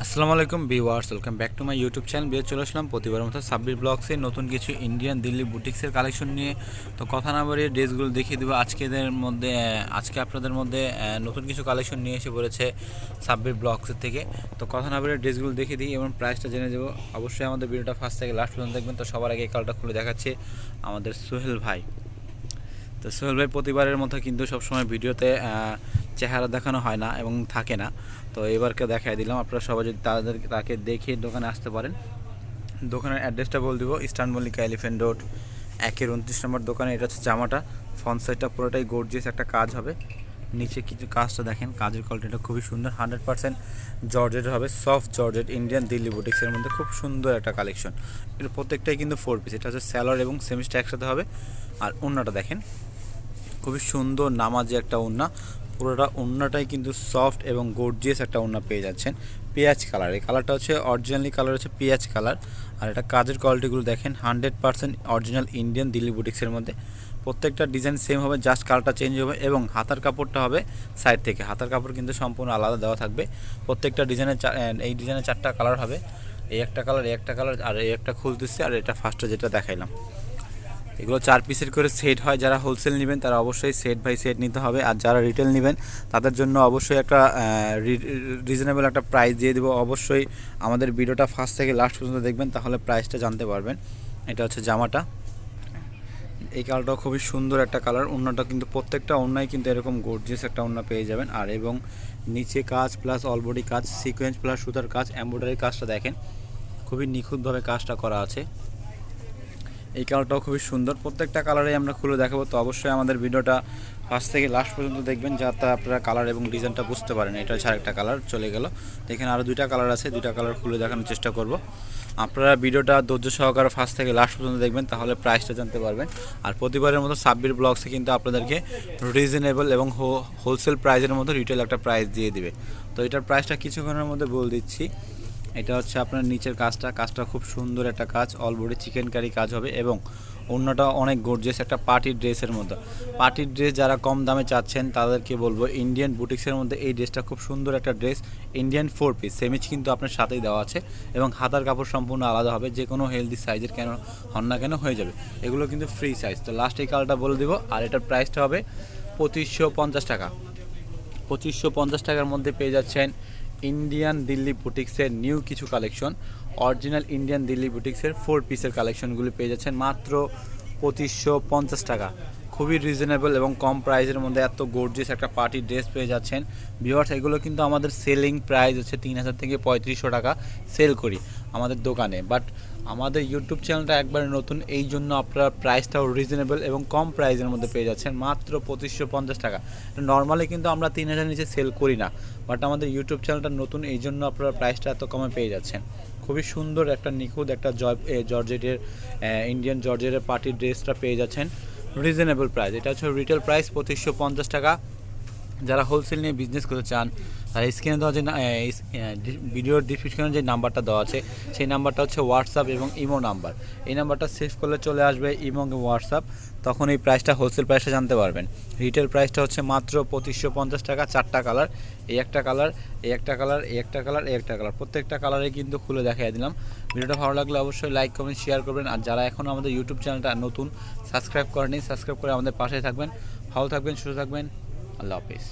আসসালামু আলাইকুম viewers, welcome back to my YouTube channel. বিয়ে চলে আসলাম প্রতিবারের মতো সাব্বির ব্লগসে নতুন কিছু ইন্ডিয়ান দিল্লি বুটিক্সের কালেকশন নিয়ে। তো কথা না বাড়িয়ে ড্রেসগুলো দেখিয়ে দেবো আজকে আপনাদের মধ্যে নতুন কিছু কালেকশন নিয়ে এসে পড়েছে সাব্বির ব্লগসের থেকে। তো কথা না বাড়িয়ে ড্রেসগুলো দেখিয়ে দিই এবং প্রাইসটা জেনে দেবো। অবশ্যই আমাদের ভিডিওটা ফার্স্ট থেকে লাস্ট পর্যন্ত দেখবেন। তো সবার আগে এই কালারটা খুলে দেখাচ্ছে আমাদের সোহেল ভাই। তো সোহেল ভাই প্রতিবারের মতো কিন্তু সবসময় ভিডিওতে চেহারা দেখানো হয় না এবং থাকে না। তো এবারকে দেখাই দিলাম, আপনারা সবাই যদি তাকে দেখে দোকানে আসতে পারেন। দোকানের অ্যাড্রেসটা বলে দিব, ইস্টার্ন মল্লিকা এলিফেন্ট রোড 1-29 নম্বর দোকানে। এটা হচ্ছে জামাটা, ফ্রন্ট সাইডটা পুরোটাই গর্জিয়াস একটা কাজ হবে। নিচে কিছু কাজটা দেখেন, কাজের কোয়ালিটিটা খুবই সুন্দর, 100% জর্জেট হবে, সফট জর্জেট ইন্ডিয়ান দিল্লি বুটিক্সের মধ্যে খুব সুন্দর একটা কালেকশন। এর প্রত্যেকটাই কিন্তু 4 পিস। এটা হচ্ছে স্যালোয়ার এবং সেমিসটা একসাথে হবে। আর ওড়নাটা দেখেন, খুবই সুন্দর নামাজি একটা ওড়না। পুরোটা ওড়নাটাই কিন্তু সফট এবং গর্জিয়াস একটা ওড়না পেয়ে যাচ্ছেন। পেঁয়াজ কালার, এই কালারটা হচ্ছে অরিজিনালি কালার হচ্ছে পেঁয়াজ কালার। আর এটা কাজের কোয়ালিটিগুলো দেখেন, 100% অরিজিনাল ইন্ডিয়ান দিল্লি বুটিক্সের মধ্যে। প্রত্যেকটা ডিজাইন সেম হবে, জাস্ট কালারটা চেঞ্জ হবে এবং হাতার কাপড়টা হবে সাইড থেকে। হাতার কাপড় কিন্তু সম্পূর্ণ আলাদা দেওয়া থাকবে। প্রত্যেকটা ডিজাইনের এই ডিজাইনের 4টা কালার হবে। এই একটা কালার, এই একটা কালার, আর এই একটা খুলতেছে, আর এটা ফার্স্টে যেটা দেখাইলাম। এগুলো 4 পিসের করে সেট হয়। যারা হোলসেল নেবেন তারা অবশ্যই সেট বাই সেট নিতে হবে, আর যারা রিটেল নেবেন তাদের জন্য অবশ্যই একটা রিজনেবল একটা প্রাইস দিয়ে দেবো। অবশ্যই আমাদের ভিডিওটা ফার্স্ট থেকে লাস্ট পর্যন্ত দেখবেন, তাহলে প্রাইসটা জানতে পারবেন। এটা হচ্ছে জামাটা, এই কালারটাও খুবই সুন্দর একটা কালার। ওড়নাটা কিন্তু প্রত্যেকটা ওড়নায় কিন্তু এরকম গর্জিয়াস একটা ওড়না পেয়ে যাবেন। আর এবং নিচে কাজ প্লাস অলবডি কাজ, সিকোয়েন্স প্লাস সুতার কাজ, এমব্রয়ডারি কাজটা দেখেন, খুবই নিখুঁতভাবে কাজটা করা আছে। এই কালারটাও খুবই সুন্দর। প্রত্যেকটা কালারেই আমরা খুলে দেখাবো। তো অবশ্যই আমাদের ভিডিওটা ফার্স্ট থেকে লাস্ট পর্যন্ত দেখবেন, যাতে আপনারা কালার এবং ডিজাইনটা বুঝতে পারেন। এটা হচ্ছে আরেকটা কালার চলে গেল। এখানে আরও 2টা কালার আছে, 2টা কালার খুলে দেখানোর চেষ্টা করব। আপনারা ভিডিওটা ধৈর্য সহকারে ফার্স্ট থেকে লাস্ট পর্যন্ত দেখবেন, তাহলে প্রাইসটা জানতে পারবেন। আর প্রতিবারের মতো সাব্বির ব্লগসে কিন্তু আপনাদেরকে রিজনেবল এবং হোলসেল প্রাইসের মতো রিটেল একটা প্রাইস দিয়ে দিবে। তো এটার প্রাইসটা কিছুক্ষণের মধ্যে বলে দিচ্ছি। এটা হচ্ছে আপনার নিচের কাজটা খুব সুন্দর একটা কাজ, অলবডি চিকেন কারি কাজ হবে এবং অন্যটা অনেক গর্জিয়াস একটা পার্টির ড্রেসের মতো। পার্টির ড্রেস যারা কম দামে চাচ্ছেন তাদেরকে বলবো, ইন্ডিয়ান বুটিক্সের মধ্যে এই ড্রেসটা খুব সুন্দর একটা ড্রেস। ইন্ডিয়ান 4 পিস সেমিজ কিন্তু আপনার সাথেই দেওয়া আছে এবং হাতার কাপড় সম্পূর্ণ আলাদা হবে। যে কোনো হেলদি সাইজের কেন হন না কেন হয়ে যাবে, এগুলো কিন্তু ফ্রি সাইজ। তো লাস্ট এই কালারটা বলে দিব। আর এটার প্রাইসটা হবে 2550 টাকা। 2550 টাকার মধ্যে পেয়ে যাচ্ছেন ইন্ডিয়ান দিল্লি বুটিক্সের নিউ কিছু কালেকশন। অরিজিনাল ইন্ডিয়ান দিল্লি বুটিক্সের 4 পিসের কালেকশনগুলি পেয়ে যাচ্ছেন মাত্র 2550 টাকা। খুবই রিজনেবল এবং কম প্রাইসের মধ্যে এত গর্জিয়াস একটা পার্টি ড্রেস পেয়ে যাচ্ছেন। ভিউয়ার্স, এগুলো কিন্তু আমাদের সেলিং প্রাইস হচ্ছে 3000 থেকে 3500 টাকা সেল করি আমাদের দোকানে। বাট আমাদের ইউটিউব চ্যানেলটা একবারে নতুন, এই জন্য আপনারা প্রাইসটাও রিজনেবল এবং কম প্রাইসের মধ্যে পেয়ে যাচ্ছেন মাত্র 2550 টাকা। নর্মালি কিন্তু আমরা 3000 নিচে সেল করি না, বাট আমাদের ইউটিউব চ্যানেলটা নতুন, এই জন্য আপনারা প্রাইসটা এত কমে পেয়ে যাচ্ছেন। খুবই সুন্দর একটা নিখুঁত একটা জর্জেটের ইন্ডিয়ান জর্জেটের পার্টি ড্রেসটা পেয়ে যাচ্ছেন রিজনেবল প্রাইস। এটা হচ্ছে রিটেল প্রাইস 2550 টাকা। যারা হোলসেল নিয়ে বিজনেস করতে চান তারা স্ক্রিনে দেওয়া যে ভিডিওর ডিসক্রিপশনে যে নাম্বারটা দেওয়া আছে, সেই নাম্বারটা হচ্ছে হোয়াটসঅ্যাপ এবং ইমো নাম্বার। এই নাম্বারটা সেভ করলে চলে আসবে ইমো এবং হোয়াটসঅ্যাপ, তখন এই প্রাইসটা হোলসেল প্রাইসটা জানতে পারবেন। রিটেল প্রাইসটা হচ্ছে মাত্র 2550 টাকা। 4টা কালার, এই একটা কালার, এই একটা কালার, এই একটা কালার, এই একটা কালার, প্রত্যেকটা কালারে কিন্তু খুলে দেখাই দিলাম। ভিডিওটা ভালো লাগলে অবশ্যই লাইক কমেন্ট শেয়ার করবেন। আর যারা এখনও আমাদের ইউটিউব চ্যানেলটা নতুন সাবস্ক্রাইব করেনি, সাবস্ক্রাইব করে আমাদের পাশে থাকবেন। ভালো থাকবেন, সুস্থ থাকবেন, আল্লাহ হাফিজ।